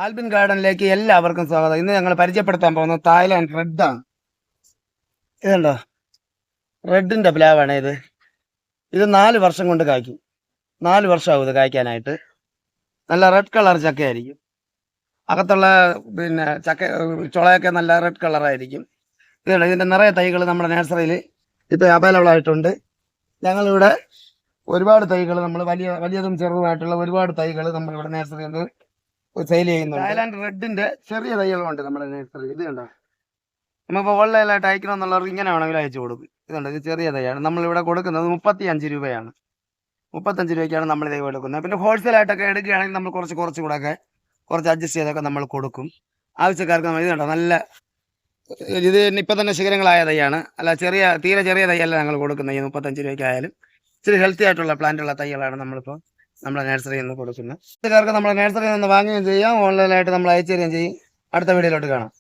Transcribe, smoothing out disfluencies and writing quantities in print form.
ആൽബിൻ ഗാർഡനിലേക്ക് എല്ലാവർക്കും സ്വാഗതം. ഇന്ന് ഞങ്ങൾ പരിചയപ്പെടുത്താൻ പോകുന്നത് തായ്ലാൻഡ് റെഡാണ്. ഇതുണ്ടോ, റെഡിന്റെ പ്ലാവാണ് ഇത്. ഇത് 4 വർഷം കൊണ്ട് കായ്ക്കും. 4 വർഷമാകും ഇത് കായ്ക്കാനായിട്ട്. നല്ല റെഡ് കളർ ചക്കയായിരിക്കും. അകത്തുള്ള ചക്ക ചുളയൊക്കെ നല്ല റെഡ് കളറായിരിക്കും. ഇതുണ്ട്, ഇതിന്റെ നിറയെ തൈകൾ നമ്മുടെ നഴ്സറിയിൽ ഇപ്പോൾ അവൈലബിൾ ആയിട്ടുണ്ട്. ഞങ്ങളിവിടെ ഒരുപാട് തൈകൾ നമ്മൾ വലിയതും ചെറുതുമായിട്ടുള്ള ഒരുപാട് തൈകൾ നമ്മളിവിടെ നഴ്സറിയിൽ നിന്ന് സെയിൽ ചെയ്യുന്നുണ്ട്. തായ്ലാൻഡ് റെഡിന്റെ ചെറിയ തൈകളുണ്ട് നമ്മുടെ നഴ്സറിയിൽ. ഇത് കണ്ടോ, നമ്മളിപ്പോൾ ഓൺലൈനായിട്ട് അയക്കണമെന്നുള്ളവർക്ക് ഇങ്ങനെ വേണമെങ്കിൽ അയച്ചു കൊടുക്കും. ഇതുണ്ട്, ഇത് ചെറിയ തൈയാണ്. നമ്മളിവിടെ കൊടുക്കുന്നത് 35 രൂപയാണ്. 35 രൂപയ്ക്കാണ് നമ്മൾ ഇത് കൊടുക്കുന്നത്. പിന്നെ ഹോൾസെയിലായിട്ടൊക്കെ എടുക്കുകയാണെങ്കിൽ നമ്മൾ കുറച്ചുകൂടെയൊക്കെ അഡ്ജസ്റ്റ് ചെയ്തൊക്കെ നമ്മൾ കൊടുക്കും ആവശ്യക്കാർക്ക്. നമ്മൾ ഇത് കണ്ടോ, നല്ല ഇത് ഇപ്പം തന്നെ ശിഖരങ്ങളായ തൈയാണ്. അല്ല, തീരെ ചെറിയ തൈയല്ല ഞങ്ങൾ കൊടുക്കുന്നത്. ഈ 35 രൂപയ്ക്കായാലും ഇച്ചിരി ഹെൽത്തി ആയിട്ടുള്ള പ്ലാന്റുള്ള തൈകളാണ് നമ്മളിപ്പോൾ നമ്മുടെ നഴ്സറിയിൽ നിന്ന് കൊടുക്കുന്നത്. ആവശ്യക്കാർക്ക് നമ്മുടെ നഴ്സറിയിൽ നിന്ന് വാങ്ങുകയും ചെയ്യാം, ഓൺലൈനായിട്ട് നമ്മൾ അയച്ചു തരികയും ചെയ്യും. അടുത്ത വീഡിയോയിലോട്ട് കാണാം.